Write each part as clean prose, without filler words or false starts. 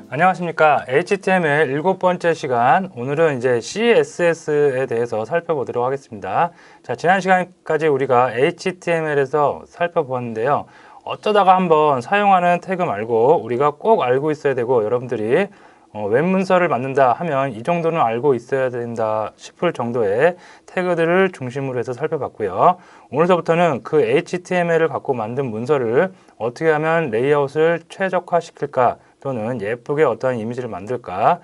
안녕하십니까. HTML 7번째 시간. 오늘은 이제 CSS에 대해서 살펴보도록 하겠습니다. 자, 지난 시간까지 우리가 HTML에서 살펴보았는데요. 어쩌다가 한번 사용하는 태그 말고 우리가 꼭 알고 있어야 되고, 여러분들이 웹문서를 만든다 하면 이 정도는 알고 있어야 된다 싶을 정도의 태그들을 중심으로 해서 살펴봤고요. 오늘서부터는 그 HTML을 갖고 만든 문서를 어떻게 하면 레이아웃을 최적화시킬까, 또는 예쁘게 어떤 이미지를 만들까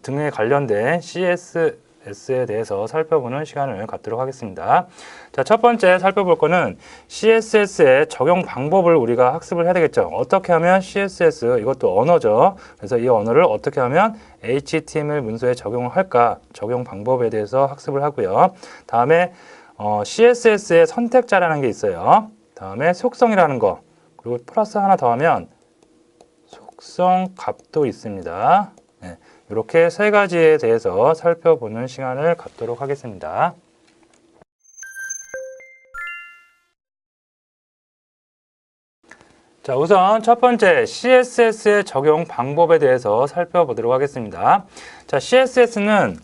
등에 관련된 CSS에 대해서 살펴보는 시간을 갖도록 하겠습니다. 자, 첫 번째 살펴볼 거는 CSS의 적용 방법을 우리가 학습을 해야 되겠죠. 어떻게 하면 CSS, 이것도 언어죠. 그래서 이 언어를 어떻게 하면 HTML 문서에 적용을 할까, 적용 방법에 대해서 학습을 하고요. 다음에 CSS의 선택자라는 게 있어요. 다음에 속성이라는 거, 그리고 플러스 하나 더 하면 속성 값도 있습니다. 네, 이렇게 세 가지에 대해서 살펴보는 시간을 갖도록 하겠습니다. 자, 우선 첫 번째 CSS의 적용 방법에 대해서 살펴보도록 하겠습니다. 자, CSS는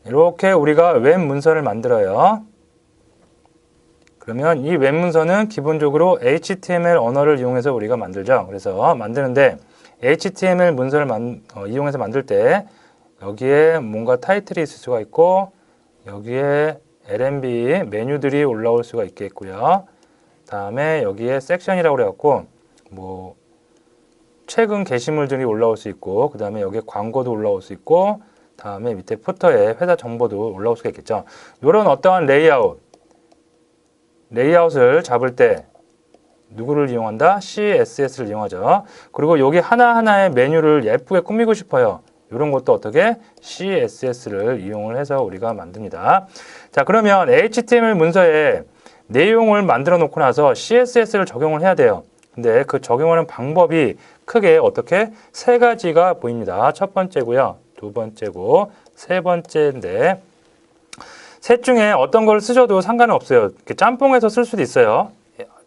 이렇게 우리가 웹 문서를 만들어요. 그러면 이 웹 문서는 기본적으로 HTML 언어를 이용해서 우리가 만들죠. 그래서 만드는데 HTML 문서를 이용해서 만들 때 여기에 뭔가 타이틀이 있을 수가 있고, 여기에 LMB 메뉴들이 올라올 수가 있겠고요. 다음에 여기에 섹션이라고 그래갖고 뭐 최근 게시물들이 올라올 수 있고, 그 다음에 여기에 광고도 올라올 수 있고, 다음에 밑에 푸터에 회사 정보도 올라올 수가 있겠죠. 이런 어떠한 레이아웃을 잡을 때 누구를 이용한다? CSS를 이용하죠. 그리고 여기 하나하나의 메뉴를 예쁘게 꾸미고 싶어요. 이런 것도 어떻게? CSS를 이용을 해서 우리가 만듭니다. 자, 그러면 HTML 문서에 내용을 만들어 놓고 나서 CSS를 적용을 해야 돼요. 근데 그 적용하는 방법이 크게 어떻게? 세 가지가 보입니다. 첫 번째고요, 두 번째고, 세 번째인데, 셋 중에 어떤 걸 쓰셔도 상관은 없어요. 이렇게 짬뽕해서 쓸 수도 있어요.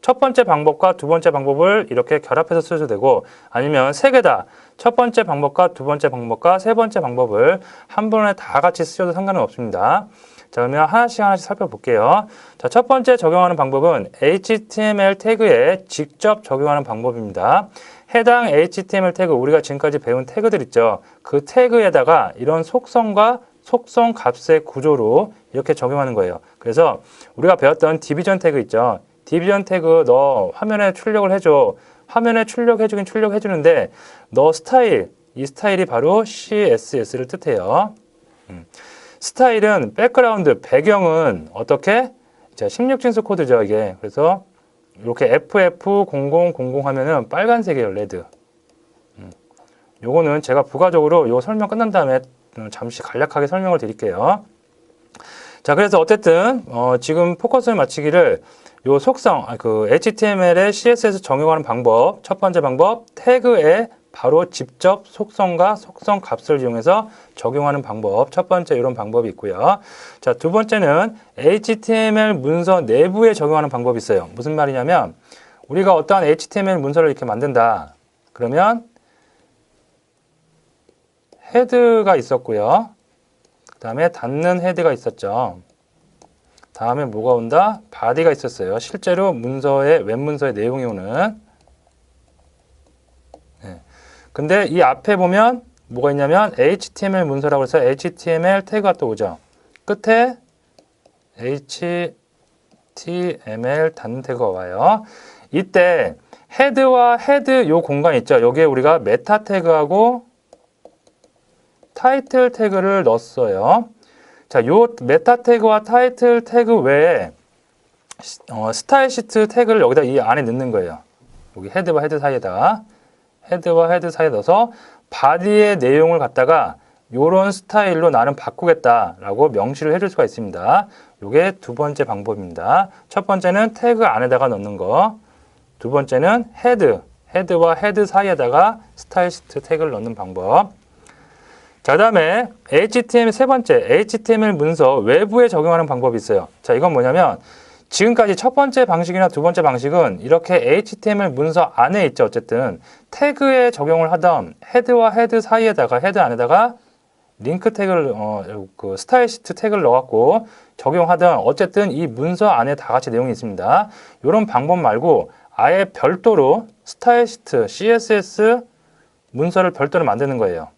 첫 번째 방법과 두 번째 방법을 이렇게 결합해서 쓰셔도 되고, 아니면 세 개 다, 첫 번째 방법과 두 번째 방법과 세 번째 방법을 한 번에 다 같이 쓰셔도 상관은 없습니다. 자, 그러면 하나씩 살펴볼게요. 자, 첫 번째 적용하는 방법은 HTML 태그에 직접 적용하는 방법입니다. 해당 HTML 태그, 우리가 지금까지 배운 태그들 있죠. 그 태그에다가 이런 속성과 속성 값의 구조로 이렇게 적용하는 거예요. 그래서 우리가 배웠던 디비전 태그 있죠. 디비전 태그 너 화면에 출력을 해줘. 화면에 출력해주긴 출력해주는데 너 스타일, 이 스타일이 바로 CSS를 뜻해요. 스타일은 백그라운드, 배경은 어떻게? 자, 16진수 코드죠, 이게. 그래서 이렇게 FF0000 하면은 빨간색이에요, 레드. 요거는 제가 부가적으로 요 설명 끝난 다음에 잠시 간략하게 설명을 드릴게요. 자, 그래서 어쨌든 지금 포커스를 마치기를 요 속성, HTML에 CSS 적용하는 방법, 첫 번째 방법, 태그에 바로 직접 속성과 속성 값을 이용해서 적용하는 방법, 첫 번째 이런 방법이 있고요. 자, 두 번째는 HTML 문서 내부에 적용하는 방법이 있어요. 무슨 말이냐면 우리가 어떠한 HTML 문서를 이렇게 만든다. 그러면 헤드가 있었고요. 그 다음에 닫는 헤드가 있었죠. 다음에 뭐가 온다? 바디가 있었어요. 실제로 웹 문서의 내용이 오는. 네. 근데 이 앞에 보면 뭐가 있냐면 HTML 문서라고 해서 HTML 태그가 또 오죠. 끝에 HTML 닫는 태그가 와요. 이때 헤드와 헤드 요 공간 있죠. 여기에 우리가 메타 태그하고 타이틀 태그를 넣었어요. 자, 요 메타 태그와 타이틀 태그 외에 스타일 시트 태그를 여기다 이 안에 넣는 거예요. 여기 헤드와 헤드 사이에다가 넣어서 바디의 내용을 갖다가 요런 스타일로 나는 바꾸겠다라고 명시를 해줄 수가 있습니다. 요게 두 번째 방법입니다. 첫 번째는 태그 안에다가 넣는 거, 두 번째는 헤드 헤드와 헤드 사이에다가 스타일시트 태그를 넣는 방법. 자, 그다음에 HTML 세 번째, HTML 문서 외부에 적용하는 방법이 있어요. 자, 이건 뭐냐면 지금까지 첫 번째 방식이나 두 번째 방식은 이렇게 HTML 문서 안에 있죠. 어쨌든 태그에 적용을 하던 헤드와 헤드 사이에다가 헤드 안에다가 링크 태그를 그 스타일 시트 태그를 넣어갖고 적용하던 어쨌든 이 문서 안에 다 같이 내용이 있습니다. 이런 방법 말고 아예 별도로 스타일 시트 CSS 문서를 별도로 만드는 거예요.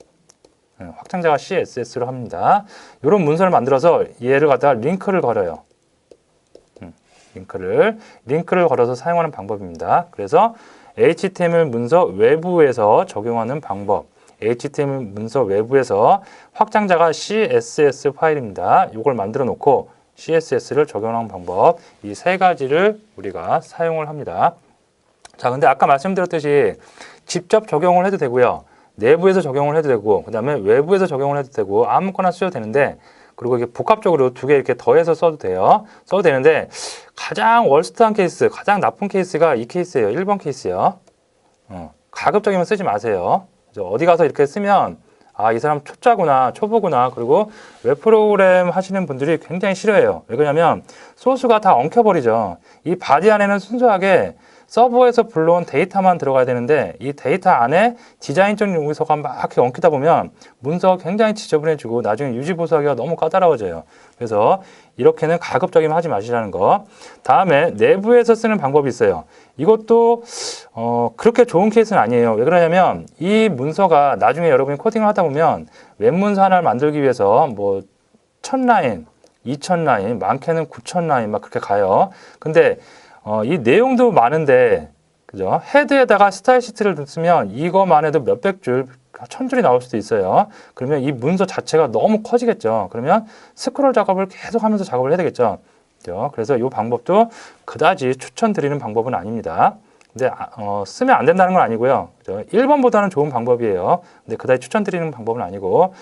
확장자가 CSS로 합니다. 이런 문서를 만들어서 얘를 갖다가 링크를 걸어요. 링크를 걸어서 사용하는 방법입니다. 그래서 HTML 문서 외부에서 적용하는 방법. HTML 문서 외부에서 확장자가 CSS 파일입니다. 이걸 만들어 놓고 CSS를 적용하는 방법. 이 세 가지를 우리가 사용을 합니다. 자, 근데 아까 말씀드렸듯이 직접 적용을 해도 되고요. 내부에서 적용을 해도 되고, 그 다음에 외부에서 적용을 해도 되고, 아무거나 써도 되는데, 그리고 이게 복합적으로 두 개 이렇게 더해서 써도 돼요. 써도 되는데, 가장 월스트한 케이스, 가장 나쁜 케이스가 이 케이스예요. 1번 케이스요. 가급적이면 쓰지 마세요. 어디 가서 이렇게 쓰면, 아, 이 사람 초짜구나, 초보구나. 그리고 웹 프로그램 하시는 분들이 굉장히 싫어해요. 왜 그러냐면, 소스가 다 엉켜버리죠. 이 바디 안에는 순수하게 서버에서 불러온 데이터만 들어가야 되는데 이 데이터 안에 디자인적 요소가 막 이렇게 엉키다 보면 문서가 굉장히 지저분해지고 나중에 유지보수하기가 너무 까다로워져요. 그래서 이렇게는 가급적이면 하지 마시라는 거. 다음에 내부에서 쓰는 방법이 있어요. 이것도 그렇게 좋은 케이스는 아니에요. 왜 그러냐면 이 문서가 나중에 여러분이 코딩을 하다 보면 웹문서 하나를 만들기 위해서 뭐 1000라인, 2000라인, 많게는 9000라인 막 그렇게 가요. 근데 이 내용도 많은데, 그죠? 헤드에다가 스타일 시트를 쓰면 이거만 해도 몇백 줄, 1000줄이 나올 수도 있어요. 그러면 이 문서 자체가 너무 커지겠죠. 그러면 스크롤 작업을 계속 하면서 작업을 해야 되겠죠. 그죠? 그래서 이 방법도 그다지 추천드리는 방법은 아닙니다. 근데 쓰면 안 된다는 건 아니고요. 그죠? 1번보다는 좋은 방법이에요. 근데 그다지 추천드리는 방법은 아니고,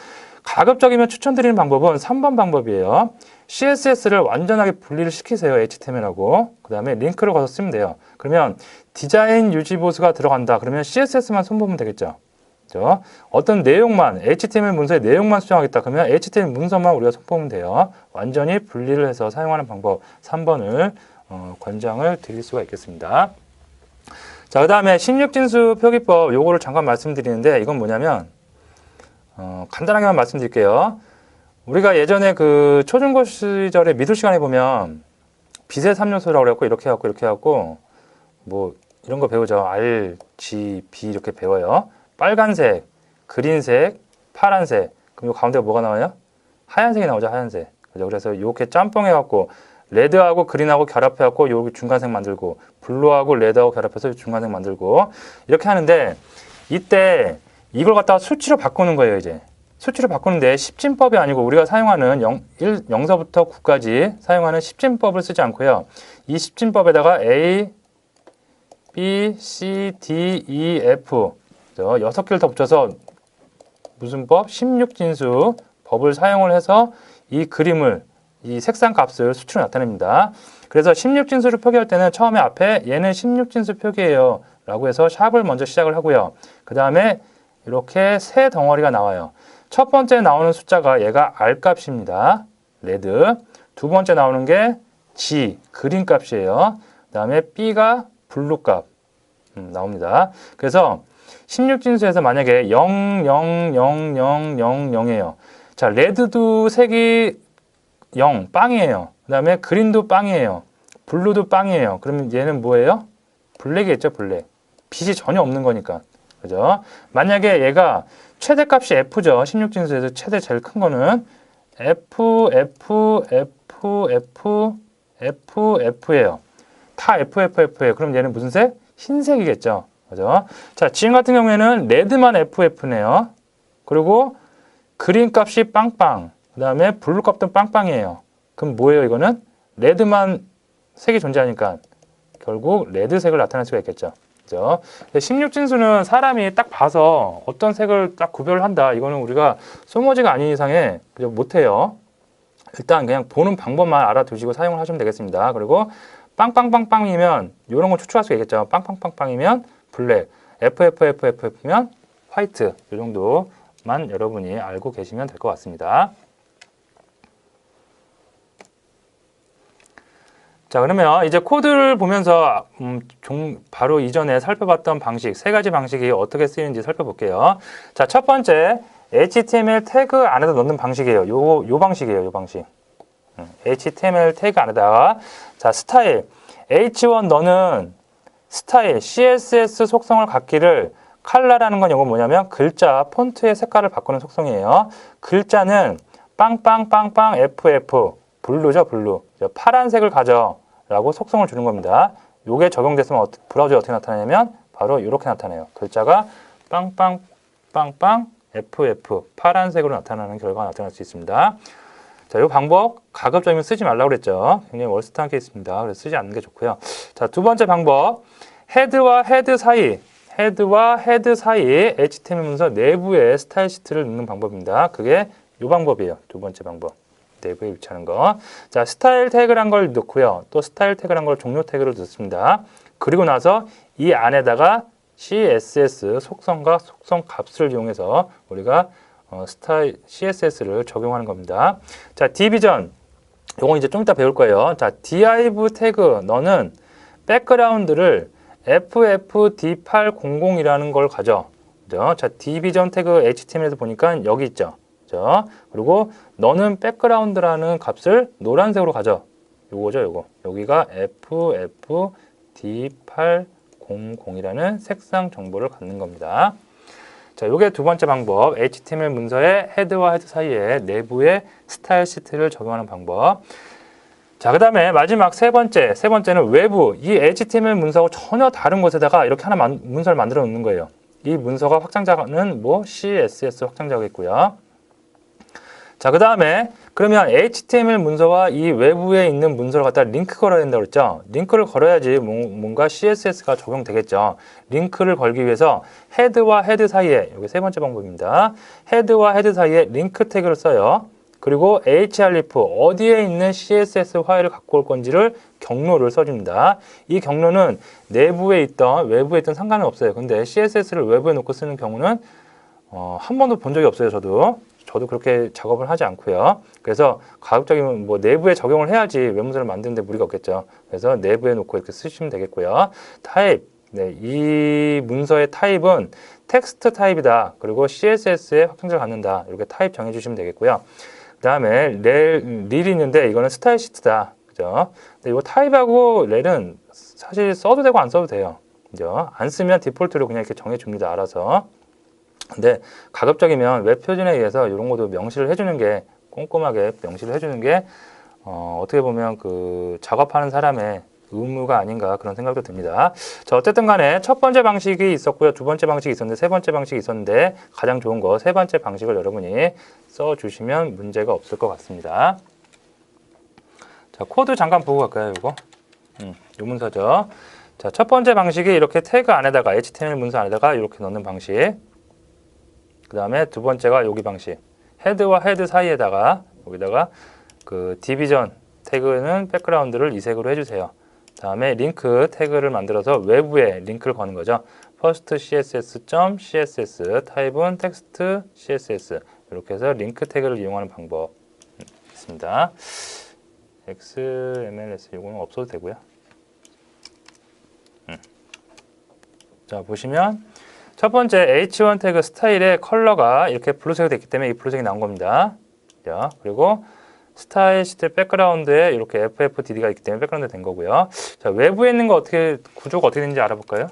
가급적이면 추천드리는 방법은 3번 방법이에요. CSS를 완전하게 분리를 시키세요. HTML하고. 그 다음에 링크를 걸어서 쓰면 돼요. 그러면 디자인 유지 보수가 들어간다. 그러면 CSS만 손보면 되겠죠. 그렇죠? 어떤 내용만, HTML 문서의 내용만 수정하겠다. 그러면 HTML 문서만 우리가 손보면 돼요. 완전히 분리를 해서 사용하는 방법 3번을 권장을 드릴 수가 있겠습니다. 자, 그 다음에 16진수 표기법 요거를 잠깐 말씀드리는데 이건 뭐냐면 간단하게만 말씀드릴게요. 우리가 예전에 그 초중고 시절에 미술 시간에 보면 빛의 3요소라고 그래갖고 이렇게 해갖고 뭐 이런 거 배우죠. R, G, B 이렇게 배워요. 빨간색, 그린색, 파란색. 그럼 요 가운데 뭐가 나와요? 하얀색이 나오죠. 하얀색. 그죠? 그래서 이렇게 짬뽕해갖고 레드하고 그린하고 결합해갖고 여기 중간색 만들고 블루하고 레드하고 결합해서 중간색 만들고 이렇게 하는데 이때 이걸 갖다가 수치로 바꾸는 거예요. 이제 수치로 바꾸는데 십진법이 아니고 우리가 사용하는 0서부터 9까지 사용하는 십진법을 쓰지 않고요. 이 십진법에다가 A, B, C, D, E, F 6개를 더 붙여서 무슨 법? 16진수 법을 사용을 해서 이 그림을 이 색상 값을 수치로 나타냅니다. 그래서 16진수를 표기할 때는 처음에 앞에 얘는 16진수 표기예요 라고 해서 샵을 먼저 시작을 하고요. 그 다음에 이렇게 세 덩어리가 나와요. 첫 번째 나오는 숫자가 얘가 R 값입니다. 레드. 두 번째 나오는 게 G, 그린 값이에요. 그 다음에 B가 블루 값 나옵니다. 그래서 16진수에서 만약에 0, 0, 0, 0, 0, 0이에요. 자, 레드도 색이 0, 빵이에요. 그 다음에 그린도 빵이에요. 블루도 빵이에요. 그러면 얘는 뭐예요? 블랙이겠죠, 블랙. 빛이 전혀 없는 거니까. 그죠? 만약에 얘가 최대값이 F죠. 16진수에서 최대 제일 큰 거는 F, F, F, F, F, F예요. 다 F, F, F예요. 그럼 얘는 무슨 색? 흰색이겠죠. 그죠? 자, 지금 같은 경우에는 레드만 F, F네요. 그리고 그린 값이 빵빵. 그 다음에 블루 값도 빵빵이에요. 그럼 뭐예요, 이거는? 레드만 색이 존재하니까 결국 레드색을 나타낼 수가 있겠죠. 그죠? 16진수는 사람이 딱 봐서 어떤 색을 딱 구별을 한다. 이거는 우리가 소모지가 아닌 이상에 못해요. 일단 그냥 보는 방법만 알아두시고 사용을 하시면 되겠습니다. 그리고 빵빵빵빵이면 이런 거 추출할 수 있겠죠. 빵빵빵빵이면 블랙. FFFF면 화이트. 이 정도만 여러분이 알고 계시면 될 것 같습니다. 자, 그러면 이제 코드를 보면서 바로 이전에 살펴봤던 방식, 세 가지 방식이 어떻게 쓰이는지 살펴볼게요. 자, 첫 번째 HTML 태그 안에다 넣는 방식이에요. 요 방식이에요. 요 방식. HTML 태그 안에다가 자, 스타일 H1 너는 스타일 CSS 속성을 갖기를 컬러라는 건 이건 뭐냐면 글자 폰트의 색깔을 바꾸는 속성이에요. 글자는 빵빵빵빵 FF 블루죠, 블루. 파란색을 가져 라고 속성을 주는 겁니다. 요게 적용됐으면 브라우저에 어떻게 나타나냐면 바로 이렇게 나타나요. 글자가 빵빵빵빵 FF 파란색으로 나타나는 결과가 나타날 수 있습니다. 자, 이 방법 가급적이면 쓰지 말라고 그랬죠. 굉장히 월스트한 케이스입니다. 그래서 쓰지 않는 게 좋고요. 자, 두 번째 방법 헤드와 헤드 사이 HTML 문서 내부에 스타일 시트를 넣는 방법입니다. 그게 이 방법이에요. 두 번째 방법. 내부에 위치하는 거. 자, 스타일 태그란 걸 넣고요. 또 스타일 태그란 걸 종료 태그로 넣습니다. 그리고 나서 이 안에다가 CSS 속성과 속성 값을 이용해서 우리가 스타일 CSS를 적용하는 겁니다. 자, 디비전. 요건 이제 좀 이따 배울 거예요. 자, div 태그 너는 백그라운드를 FFD800이라는 걸 가져. 그죠? 자, 디비전 태그 HTML에서 보니까 여기 있죠. 그죠? 그리고 너는 백그라운드라는 값을 노란색으로 가져. 요거죠, 요거. 여기가 FFD800이라는 색상 정보를 갖는 겁니다. 자, 요게 두 번째 방법. HTML 문서의 헤드와 헤드 사이에 내부의 스타일 시트를 적용하는 방법. 자, 그 다음에 마지막 세 번째는 외부. 이 HTML 문서하고 전혀 다른 곳에다가 이렇게 하나 문서를 만들어 놓는 거예요. 이 문서가 확장자는 뭐 CSS 확장자겠고요. 자, 그 다음에 그러면 HTML 문서와 이 외부에 있는 문서를 갖다 링크 걸어야 된다고 그랬죠. 링크를 걸어야지 뭔가 CSS가 적용되겠죠. 링크를 걸기 위해서 헤드와 헤드 사이에, 이게 세 번째 방법입니다. 헤드와 헤드 사이에 링크 태그를 써요. 그리고 href 어디에 있는 CSS 파일을 갖고 올 건지를 경로를 써줍니다. 이 경로는 내부에 있던 외부에 있던 상관은 없어요. 근데 CSS를 외부에 놓고 쓰는 경우는 한 번도 본 적이 없어요. 저도 그렇게 작업을 하지 않고요. 그래서 가급적이면 뭐 내부에 적용을 해야지 외문서를 만드는데 무리가 없겠죠. 그래서 내부에 놓고 이렇게 쓰시면 되겠고요. 타입, 네, 이 문서의 타입은 텍스트 타입이다. 그리고 CSS에 확장자를 갖는다. 이렇게 타입 정해주시면 되겠고요. 그 다음에 렐이 있는데 이거는 스타일 시트다. 그죠? 근데 이거 타입하고 렐은 사실 써도 되고 안 써도 돼요. 그죠? 안 쓰면 디폴트로 그냥 이렇게 정해줍니다. 알아서. 근데 가급적이면 웹 표준에 의해서 이런 것도 명시를 해주는 게 꼼꼼하게 명시를 해주는 게 어떻게 보면 그 작업하는 사람의 의무가 아닌가 그런 생각도 듭니다. 자, 어쨌든 간에 첫 번째 방식이 있었고요. 두 번째 방식이 있었는데 세 번째 방식이 있었는데 가장 좋은 거 세 번째 방식을 여러분이 써주시면 문제가 없을 것 같습니다. 자, 코드 잠깐 보고 갈까요? 이거 요 문서죠. 자, 첫 번째 방식이 이렇게 태그 안에다가 HTML 문서 안에다가 이렇게 넣는 방식. 그 다음에 두 번째가 여기 방식. 헤드와 헤드 사이에다가 여기다가 그 디비전 태그는 백그라운드를 이 색으로 해주세요. 다음에 링크 태그를 만들어서 외부에 링크를 거는 거죠. first css.css 타입은 텍스트 css 이렇게 해서 링크 태그를 이용하는 방법 있습니다. XMLS 이거는 없어도 되고요. 자, 보시면 첫 번째 H1 태그 스타일의 컬러가 이렇게 블루색이 됐기 때문에 이 블루색이 나온 겁니다. 자, 그리고 스타일 시트 백그라운드에 이렇게 FFDD가 있기 때문에 백그라운드 된 거고요. 자, 외부에 있는 거 어떻게 구조가 어떻게 되는지 알아볼까요?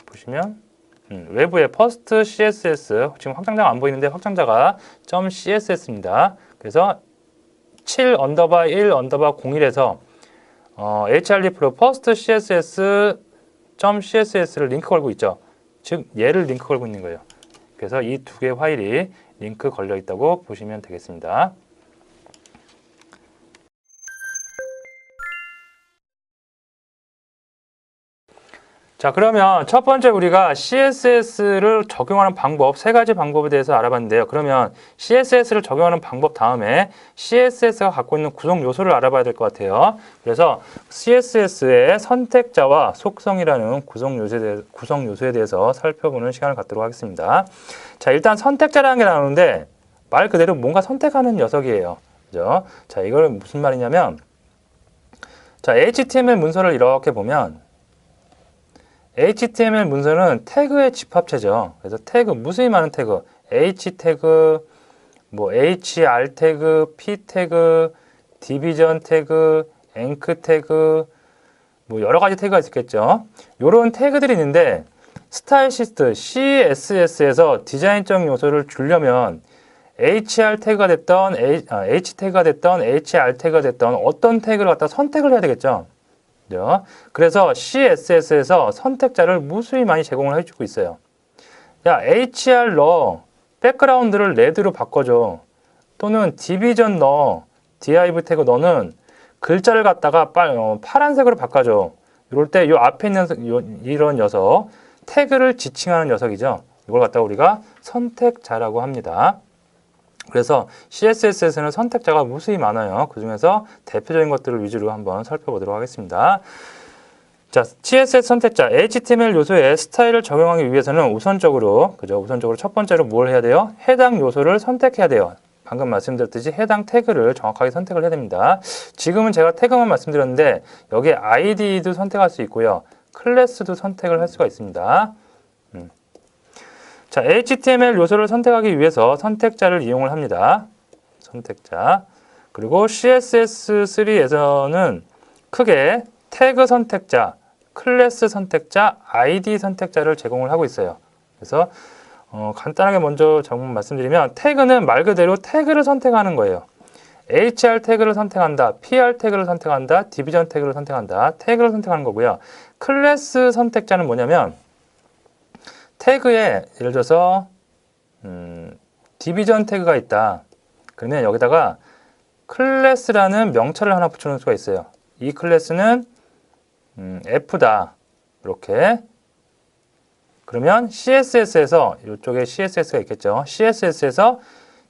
보시면 외부에 first CSS 지금 확장자가 안 보이는데 확장자가 .css입니다. 그래서 7_1_01에서 href로 first css.css를 링크 걸고 있죠. 즉 얘를 링크 걸고 있는 거예요. 그래서 이 두 개의 파일이 링크 걸려 있다고 보시면 되겠습니다. 자, 그러면 첫 번째 우리가 CSS를 적용하는 방법, 세 가지 방법에 대해서 알아봤는데요. 그러면 CSS를 적용하는 방법 다음에 CSS가 갖고 있는 구성 요소를 알아봐야 될 것 같아요. 그래서 CSS의 선택자와 속성이라는 구성 요소에 대해서 살펴보는 시간을 갖도록 하겠습니다. 자, 일단 선택자라는 게 나오는데 말 그대로 뭔가 선택하는 녀석이에요. 그죠? 자, 이걸 무슨 말이냐면, 자, HTML 문서를 이렇게 보면 HTML 문서는 태그의 집합체죠. 그래서 태그, 무수히 많은 태그, H 태그, 뭐 HR 태그, P 태그, 디비전 태그, 앵크 태그, 뭐 여러 가지 태그가 있겠죠. 이런 태그들이 있는데 스타일시스트 CSS에서 디자인적 요소를 주려면 HR 태그가 됐던 H 태그가 됐던 HR 태그가 됐던 어떤 태그를 갖다 선택을 해야 되겠죠. 그래서 CSS에서 선택자를 무수히 많이 제공을 해주고 있어요. 야, HR 넣어. 백그라운드를 레드로 바꿔줘. 또는 디비전 넣어. div 태그 너는 글자를 갖다가 파란색으로 바꿔줘. 이럴 때 이 앞에 있는 이런 녀석, 태그를 지칭하는 녀석이죠. 이걸 갖다가 우리가 선택자라고 합니다. 그래서 CSS에서는 선택자가 무수히 많아요. 그 중에서 대표적인 것들을 위주로 한번 살펴보도록 하겠습니다. 자, CSS 선택자, HTML 요소에 스타일을 적용하기 위해서는 우선적으로 첫 번째로 뭘 해야 돼요? 해당 요소를 선택해야 돼요. 방금 말씀드렸듯이 해당 태그를 정확하게 선택을 해야 됩니다. 지금은 제가 태그만 말씀드렸는데 여기에 ID도 선택할 수 있고요. 클래스도 선택을 할 수가 있습니다. 자, HTML 요소를 선택하기 위해서 선택자를 이용을 합니다. 선택자. 그리고 CSS3에서는 크게 태그 선택자, 클래스 선택자, ID 선택자를 제공을 하고 있어요. 그래서 간단하게 먼저 말씀드리면 태그는 말 그대로 태그를 선택하는 거예요. HR 태그를 선택한다, PR 태그를 선택한다, 디비전 태그를 선택한다, 태그를 선택하는 거고요. 클래스 선택자는 뭐냐면 태그에 예를 들어서 디비전 태그가 있다. 그러면 여기다가 클래스라는 명称하나 붙여놓을 수가 있어요. 이 클래스는 F다. 이렇게. 그러면 CSS에서 이쪽에 CSS가 있겠죠. CSS에서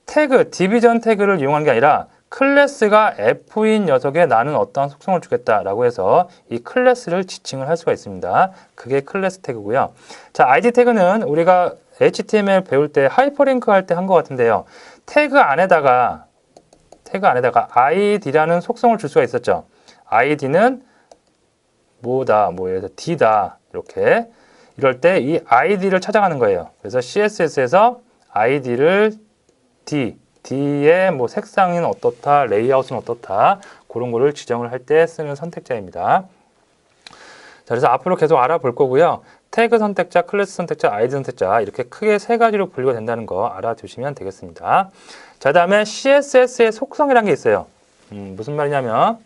태그, 디비전 태그를 이용하는 게 아니라 클래스가 F인 녀석에 나는 어떠한 속성을 주겠다라고 해서 이 클래스를 지칭을 할 수가 있습니다. 그게 클래스 태그고요. 자, ID 태그는 우리가 HTML 배울 때 하이퍼링크 할 때 한 것 같은데요. 태그 안에다가 ID라는 속성을 줄 수가 있었죠. ID는 뭐다, 예를 들어서 D다, 이렇게. 이럴 때 이 ID를 찾아가는 거예요. 그래서 CSS에서 ID를 D의 뭐 색상은 어떻다, 레이아웃은 어떻다, 그런 거를 지정을 할 때 쓰는 선택자입니다. 자, 그래서 앞으로 계속 알아볼 거고요. 태그 선택자, 클래스 선택자, 아이디 선택자 이렇게 크게 세 가지로 분류가 된다는 거 알아두시면 되겠습니다. 자, 그 다음에 CSS의 속성이라는 게 있어요. 무슨 말이냐면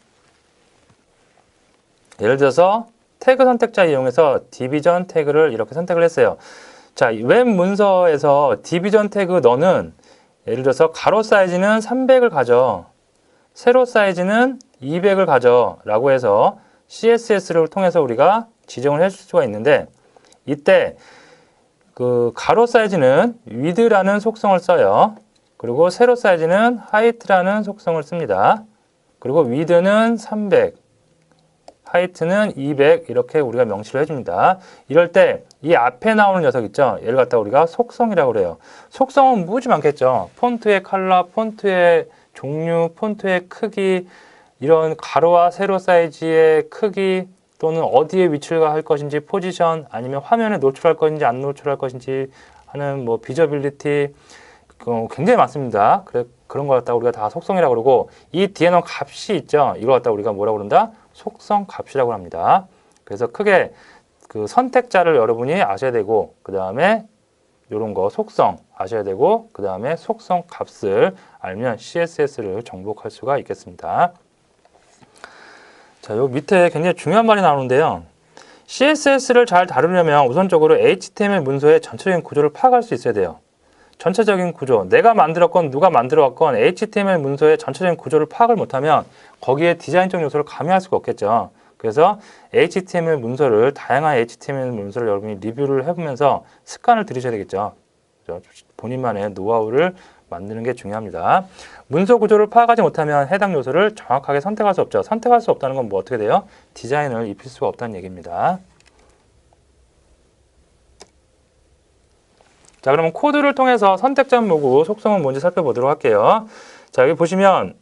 예를 들어서 태그 선택자 이용해서 디비전 태그를 이렇게 선택을 했어요. 자, 웹 문서에서 디비전 태그 너는 예를 들어서 가로 사이즈는 300을 가져, 세로 사이즈는 200을 가져 라고 해서 CSS를 통해서 우리가 지정을 해줄 수가 있는데 이때 그 가로 사이즈는 width라는 속성을 써요. 그리고 세로 사이즈는 height라는 속성을 씁니다. 그리고 width는 300, height는 200 이렇게 우리가 명시를 해줍니다. 이럴 때 이 앞에 나오는 녀석 있죠? 얘를 갖다 우리가 속성이라고 그래요. 속성은 무지 많겠죠. 폰트의 컬러, 폰트의 종류, 폰트의 크기, 이런 가로와 세로 사이즈의 크기 또는 어디에 위치를 할 것인지 포지션 아니면 화면에 노출할 것인지 안 노출할 것인지 하는 뭐 비저빌리티 굉장히 많습니다. 그런 걸 갖다 우리가 다 속성이라고 그러고 이 뒤에 놓은 값이 있죠. 이걸 갖다 우리가 뭐라고 그런다? 속성 값이라고 합니다. 그래서 크게 그 선택자를 여러분이 아셔야 되고 그 다음에 이런 거 속성 아셔야 되고 그 다음에 속성 값을 알면 CSS를 정복할 수가 있겠습니다. 자, 요 밑에 굉장히 중요한 말이 나오는데요. CSS를 잘 다루려면 우선적으로 HTML 문서의 전체적인 구조를 파악할 수 있어야 돼요. 전체적인 구조, 내가 만들었건 누가 만들어왔건 HTML 문서의 전체적인 구조를 파악을 못하면 거기에 디자인적 요소를 가미할 수가 없겠죠. 그래서 HTML 문서를 다양한 HTML 문서를 여러분이 리뷰를 해보면서 습관을 들이셔야 되겠죠. 그죠? 본인만의 노하우를 만드는 게 중요합니다. 문서 구조를 파악하지 못하면 해당 요소를 정확하게 선택할 수 없죠. 선택할 수 없다는 건 뭐 어떻게 돼요? 디자인을 입힐 수가 없다는 얘기입니다. 자, 그러면 코드를 통해서 선택점 뭐고 속성은 뭔지 살펴보도록 할게요. 자, 여기 보시면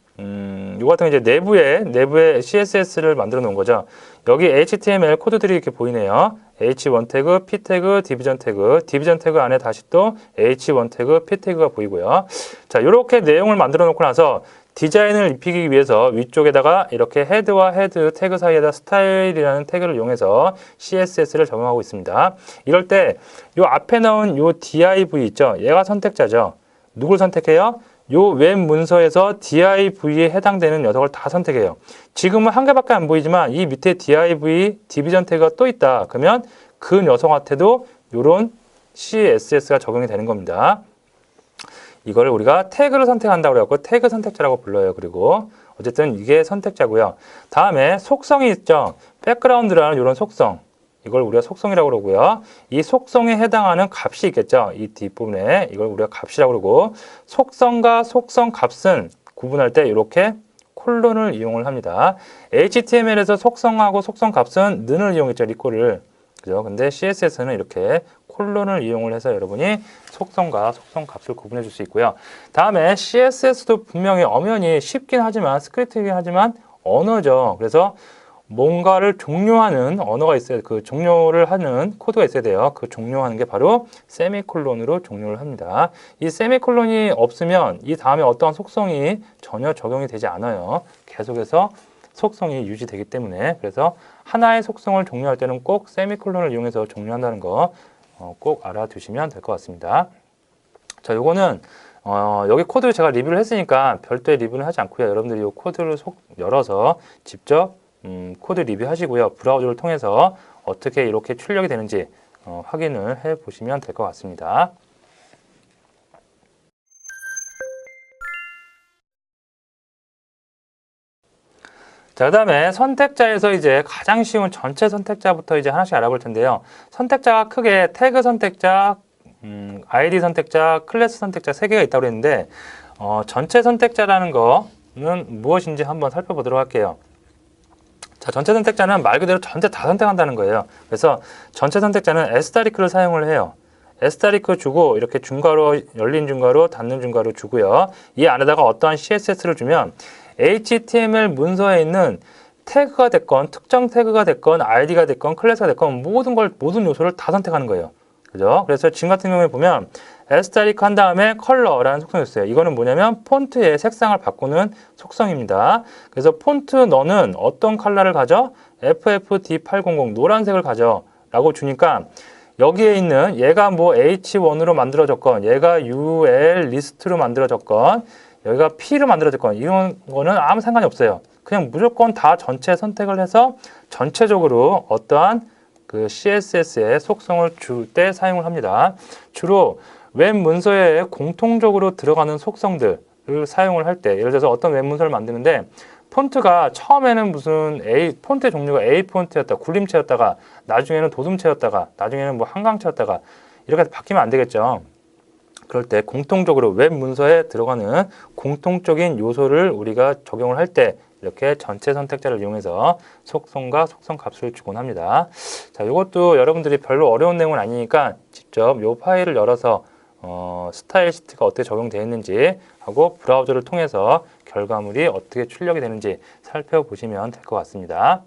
이거 같은 이제 내부에 CSS를 만들어 놓은 거죠. 여기 HTML 코드들이 이렇게 보이네요. H1 태그, P 태그, 디비전 태그 안에 다시 또 H1 태그, P 태그가 보이고요. 자, 이렇게 내용을 만들어 놓고 나서 디자인을 입히기 위해서 위쪽에다가 이렇게 헤드와 헤드 태그 사이에다 스타일이라는 태그를 이용해서 CSS를 적용하고 있습니다. 이럴 때 이 앞에 나온 이 div 있죠? 얘가 선택자죠. 누굴 선택해요? 요 웹 문서에서 div에 해당되는 녀석을 다 선택해요. 지금은 한 개밖에 안 보이지만 이 밑에 div 디비전 태그가 또 있다. 그러면 그 녀석한테도 요런 CSS가 적용이 되는 겁니다. 이걸 우리가 태그를 선택한다고 해갖고 태그 선택자라고 불러요. 그리고 어쨌든 이게 선택자고요. 다음에 속성이 있죠. 백그라운드라는 이런 속성. 이걸 우리가 속성이라고 그러고요. 이 속성에 해당하는 값이 있겠죠. 이 뒷부분에 이걸 우리가 값이라고 그러고 속성과 속성 값은 구분할 때 이렇게 콜론을 이용을 합니다. HTML에서 속성하고 속성 값은 는을 이용했죠. 리콜을. 그죠? 근데 CSS는 이렇게 콜론을 이용을 해서 여러분이 속성과 속성 값을 구분해 줄 수 있고요. 다음에 CSS도 분명히 엄연히 쉽긴 하지만 스크립트이긴 하지만 언어죠. 그래서 뭔가를 종료하는 언어가 있어야 그 종료를 하는 코드가 있어야 돼요. 그 종료하는 게 바로 세미콜론으로 종료를 합니다. 이 세미콜론이 없으면 이 다음에 어떠한 속성이 전혀 적용이 되지 않아요. 계속해서 속성이 유지되기 때문에 그래서 하나의 속성을 종료할 때는 꼭 세미콜론을 이용해서 종료한다는 거 꼭 알아두시면 될 것 같습니다. 자, 요거는 여기 코드를 제가 리뷰를 했으니까 별도의 리뷰는 하지 않고요. 여러분들이 이 코드를 열어서 직접 코드 리뷰하시고요. 브라우저를 통해서 어떻게 이렇게 출력이 되는지 확인을 해 보시면 될 것 같습니다. 자, 그 다음에 선택자에서 이제 가장 쉬운 전체 선택자부터 이제 하나씩 알아볼 텐데요. 선택자가 크게 태그 선택자, ID 선택자, 클래스 선택자 3개가 있다고 했는데 전체 선택자라는 거는 무엇인지 한번 살펴보도록 할게요. 자, 전체 선택자는 말 그대로 전체 다 선택한다는 거예요. 그래서 전체 선택자는 asterisk를 사용을 해요. asterisk 주고 이렇게 중괄호, 열린 중괄호, 닫는 중괄호 주고요. 이 안에다가 어떠한 CSS를 주면 HTML 문서에 있는 태그가 됐건 특정 태그가 됐건 ID가 됐건 클래스가 됐건 모든 요소를 다 선택하는 거예요. 그죠? 그래서 지금 같은 경우에 보면 asterisk 한 다음에 컬러라는 속성이 있어요. 이거는 뭐냐면 폰트의 색상을 바꾸는 속성입니다. 그래서 폰트 너는 어떤 컬러를 가져? FFD800 노란색을 가져 라고 주니까 여기에 있는 얘가 뭐 H1으로 만들어졌건 얘가 UL 리스트로 만들어졌건 여기가 P로 만들어졌건 이런 거는 아무 상관이 없어요. 그냥 무조건 다 전체 선택을 해서 전체적으로 어떠한 그 CSS의 속성을 줄 때 사용을 합니다. 주로 웹 문서에 공통적으로 들어가는 속성들을 사용을 할 때, 예를 들어서 어떤 웹 문서를 만드는데 폰트가 처음에는 무슨 폰트의 종류가 A 폰트였다, 굴림체였다가 나중에는 도둠체였다가 나중에는 뭐 한강체였다가 이렇게 바뀌면 안 되겠죠. 그럴 때 공통적으로 웹 문서에 들어가는 공통적인 요소를 우리가 적용을 할 때 이렇게 전체 선택자를 이용해서 속성과 속성 값을 주곤 합니다. 자, 이것도 여러분들이 별로 어려운 내용은 아니니까 직접 이 파일을 열어서 스타일 시트가 어떻게 적용되어 있는지 하고 브라우저를 통해서 결과물이 어떻게 출력이 되는지 살펴보시면 될 것 같습니다.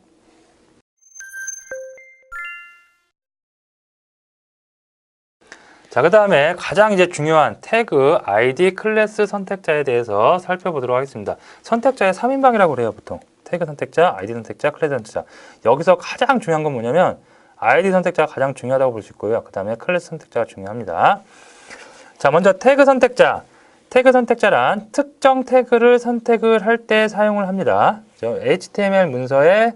자, 그 다음에 가장 이제 중요한 태그, ID, 클래스 선택자에 대해서 살펴보도록 하겠습니다. 선택자의 3인방이라고 그래요, 보통. 태그 선택자, ID 선택자, 클래스 선택자. 여기서 가장 중요한 건 뭐냐면 ID 선택자가 가장 중요하다고 볼 수 있고요. 그 다음에 클래스 선택자가 중요합니다. 자, 먼저 태그 선택자. 태그 선택자란 특정 태그를 선택을 할 때 사용을 합니다. HTML 문서에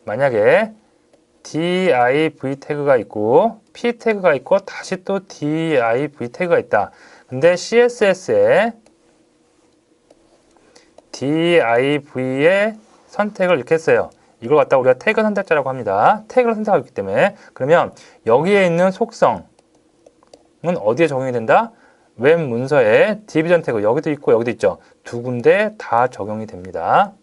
만약에 div 태그가 있고 p 태그가 있고 다시 또 div 태그가 있다. 근데 CSS에 div의 선택을 이렇게 했어요. 이걸 갖다가 우리가 태그 선택자라고 합니다. 태그를 선택하고 있기 때문에. 그러면 여기에 있는 속성은 어디에 적용이 된다? 웹 문서에 디비전 태그 여기도 있고 여기도 있죠. 두 군데 다 적용이 됩니다.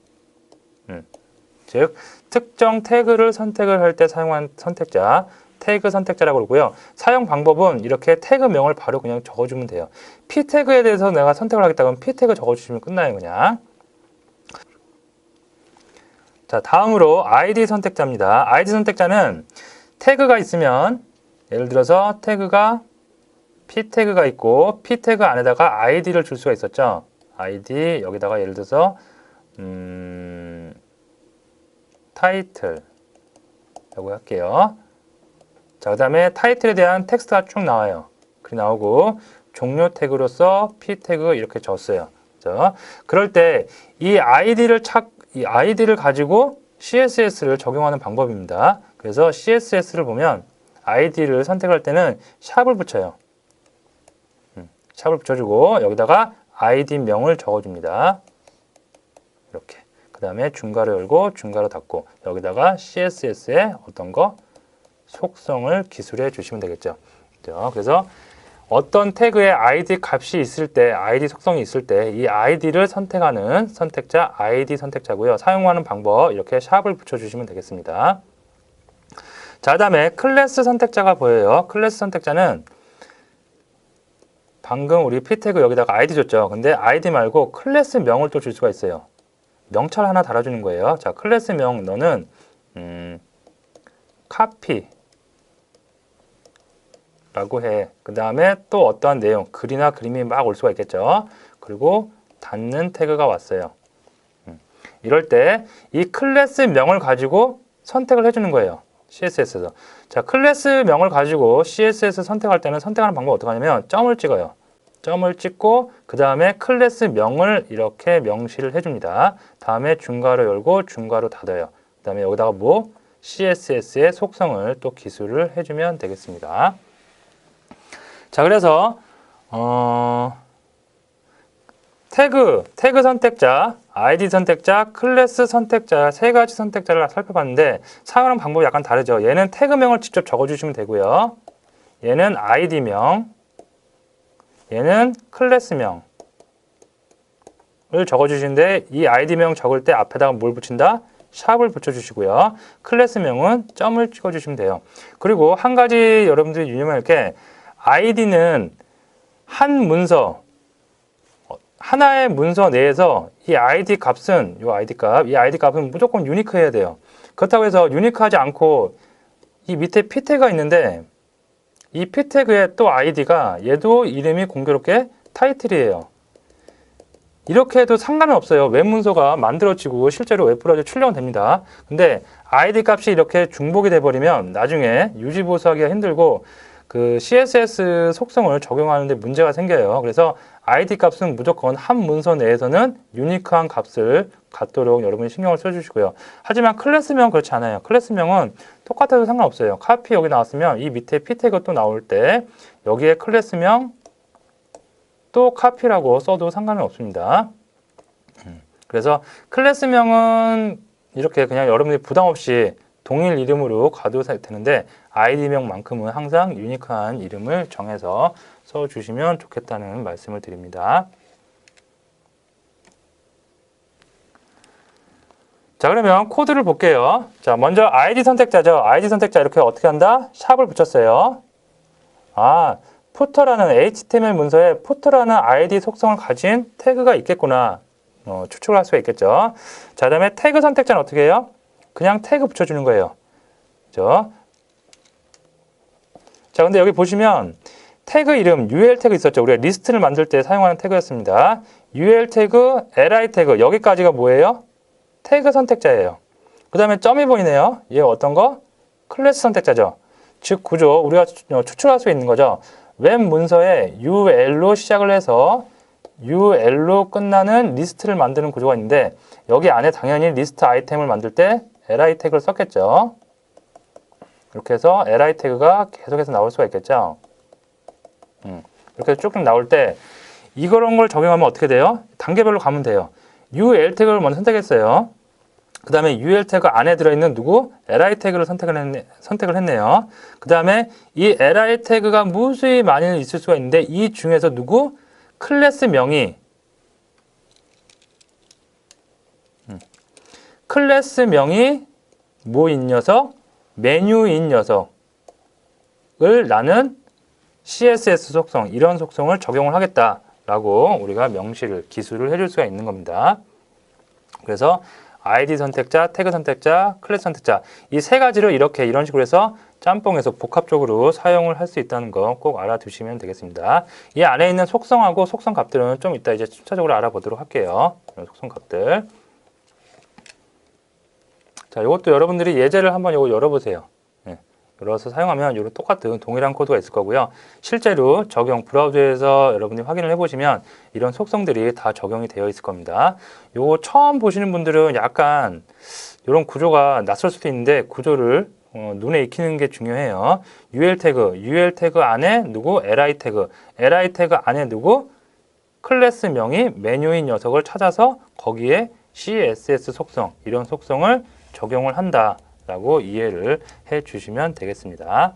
즉 특정 태그를 선택을 할 때 사용한 선택자, 태그 선택자라고 그러고요. 사용 방법은 이렇게 태그명을 바로 그냥 적어주면 돼요. p 태그에 대해서 내가 선택을 하겠다 그러면 p 태그 적어주시면 끝나요, 그냥. 자, 다음으로 id 선택자입니다. id 선택자는 태그가 있으면 예를 들어서 태그가 p 태그가 있고 p 태그 안에다가 id를 줄 수가 있었죠. id 여기다가 예를 들어서 타이틀 라고 할게요. 자, 그 다음에 타이틀에 대한 텍스트가 쭉 나와요. 글이 나오고 종료 태그로서 p 태그 이렇게 줬어요. 자, 그럴 때 이 아이디를 가지고 CSS를 적용하는 방법입니다. 그래서 CSS를 보면 아이디를 선택할 때는 샵을 붙여요. 샵을 붙여주고 여기다가 아이디 명을 적어줍니다. 이렇게. 그 다음에 중괄호 열고 중괄호 닫고 여기다가 CSS의 어떤 거 속성을 기술해 주시면 되겠죠. 그래서 어떤 태그에 id 값이 있을 때, id 속성이 있을 때 이 id를 선택하는 선택자 id 선택자고요. 사용하는 방법 이렇게 샵을 붙여주시면 되겠습니다. 자, 다음에 클래스 선택자가 보여요. 클래스 선택자는 방금 우리 p 태그 여기다가 id 줬죠. 근데 id 말고 클래스 명을 또 줄 수가 있어요. 명찰 하나 달아주는 거예요. 자, 클래스 명 너는 copy 라고 해. 그 다음에 또 어떠한 내용, 글이나 그림이 막 올 수가 있겠죠. 그리고 닫는 태그가 왔어요. 이럴 때 이 클래스 명을 가지고 선택을 해주는 거예요. CSS에서. 자, 클래스 명을 가지고 CSS 선택할 때는 선택하는 방법 어떻게 하냐면 점을 찍어요. 점을 찍고 그 다음에 클래스 명을 이렇게 명시를 해줍니다. 다음에 중괄호 열고 중괄호 닫아요. 그 다음에 여기다가 뭐 CSS의 속성을 또 기술을 해주면 되겠습니다. 자, 그래서 태그 선택자, id 선택자, 클래스 선택자 세 가지 선택자를 살펴봤는데 사용하는 방법이 약간 다르죠. 얘는 태그명을 직접 적어주시면 되고요. 얘는 id명, 얘는 클래스명을 적어주시는데 이 id명 적을 때 앞에다가 뭘 붙인다? 샵을 붙여주시고요. 클래스명은 점을 찍어주시면 돼요. 그리고 한 가지 여러분들이 유념할 게 id는 한 문서, 하나의 문서 내에서 이 id 값은 이 id 값은 무조건 유니크해야 돼요. 그렇다고 해서 유니크하지 않고 이 밑에 p 태그가 있는데 이 p 태그의 또 id가 얘도 이름이 공교롭게 타이틀이에요. 이렇게 해도 상관은 없어요. 웹 문서가 만들어지고 실제로 웹 브라우저에 출력은 됩니다. 근데 id 값이 이렇게 중복이 돼버리면 나중에 유지 보수하기가 힘들고 그 CSS 속성을 적용하는데 문제가 생겨요. 그래서 id 값은 무조건 한 문서 내에서는 유니크한 값을 갖도록 여러분이 신경을 써주시고요. 하지만 클래스명은 그렇지 않아요. 클래스명은 똑같아도 상관없어요. 카피 여기 나왔으면 이 밑에 p 태그 또 나올 때 여기에 클래스명 또 카피라고 써도 상관은 없습니다. 그래서 클래스명은 이렇게 그냥 여러분들이 부담 없이 동일 이름으로 가도 되는데 id명만큼은 항상 유니크한 이름을 정해서 써주시면 좋겠다는 말씀을 드립니다. 자, 그러면 코드를 볼게요. 자, 먼저 id 선택자죠. id 선택자 이렇게 어떻게 한다? 샵을 붙였어요. 푸터라는 HTML 문서에 푸터라는 id 속성을 가진 태그가 있겠구나. 추측을 할 수가 있겠죠. 자, 그다음에 태그 선택자는 어떻게 해요? 그냥 태그 붙여주는 거예요. 그죠? 자, 근데 여기 보시면 태그 이름 ul 태그 있었죠. 우리가 리스트를 만들 때 사용하는 태그였습니다. ul 태그, li 태그 여기까지가 뭐예요? 태그 선택자예요. 그 다음에 점이 보이네요. 얘 어떤 거? 클래스 선택자죠. 즉 구조 우리가 추출할 수 있는 거죠. 웹 문서에 ul로 시작을 해서 ul로 끝나는 리스트를 만드는 구조가 있는데 여기 안에 당연히 리스트 아이템을 만들 때 li 태그를 썼겠죠. 이렇게 해서 li 태그가 계속해서 나올 수가 있겠죠. 이렇게 쭉쭉 나올 때 이런 걸 적용하면 어떻게 돼요? 단계별로 가면 돼요. ul 태그를 먼저 선택했어요. 그 다음에 UL 태그 안에 들어있는 누구? li 태그를 선택을 했네요. 그 다음에 이 li 태그가 무수히 많이 있을 수가 있는데 이 중에서 누구? 클래스 명이 뭐인 녀석? 메뉴인 녀석을 나는 CSS 속성, 이런 속성을 적용을 하겠다라고 우리가 명시를, 기술을 해줄 수가 있는 겁니다. 그래서 ID 선택자, 태그 선택자, 클래스 선택자 이 세 가지를 이런 식으로 해서 짬뽕에서 복합적으로 사용을 할 수 있다는 거 꼭 알아두시면 되겠습니다. 이 안에 있는 속성하고 속성 값들은 좀 이따 이제 순차적으로 알아보도록 할게요. 속성 값들. 자, 이것도 여러분들이 예제를 한번 이거 열어보세요. 열어서 사용하면 이런 똑같은 동일한 코드가 있을 거고요. 실제로 적용 브라우저에서 여러분이 확인을 해보시면 이런 속성들이 다 적용이 되어 있을 겁니다. 요거 처음 보시는 분들은 약간 이런 구조가 낯설 수도 있는데 구조를 눈에 익히는 게 중요해요. UL 태그 안에 누구? li 태그 안에 누구? 클래스 명이 메뉴인 녀석을 찾아서 거기에 CSS 속성, 이런 속성을 적용을 한다 라고 이해를 해 주시면 되겠습니다.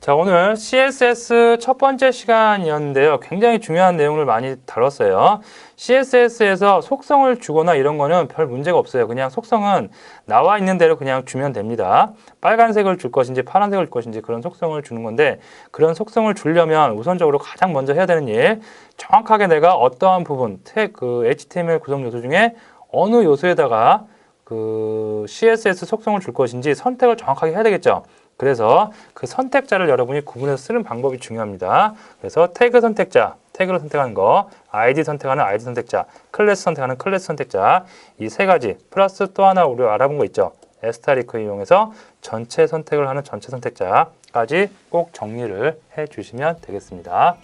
자, 오늘 CSS 첫 번째 시간이었는데요. 굉장히 중요한 내용을 많이 다뤘어요. CSS에서 속성을 주거나 이런 거는 별 문제가 없어요. 그냥 속성은 나와 있는 대로 그냥 주면 됩니다. 빨간색을 줄 것인지 파란색을 줄 것인지 그런 속성을 주는 건데, 그런 속성을 주려면 우선적으로 가장 먼저 해야 되는 일, 정확하게 내가 어떠한 부분, 그 HTML 구성 요소 중에 어느 요소에다가 그 CSS 속성을 줄 것인지 선택을 정확하게 해야 되겠죠. 그래서 그 선택자를 여러분이 구분해서 쓰는 방법이 중요합니다. 그래서 태그 선택자, 태그를 선택하는 거, ID 선택하는 ID 선택자, 클래스 선택하는 클래스 선택자, 이 세 가지 플러스 또 하나 우리가 알아본 거 있죠. 에스타리크 이용해서 전체 선택을 하는 전체 선택자까지 꼭 정리를 해 주시면 되겠습니다.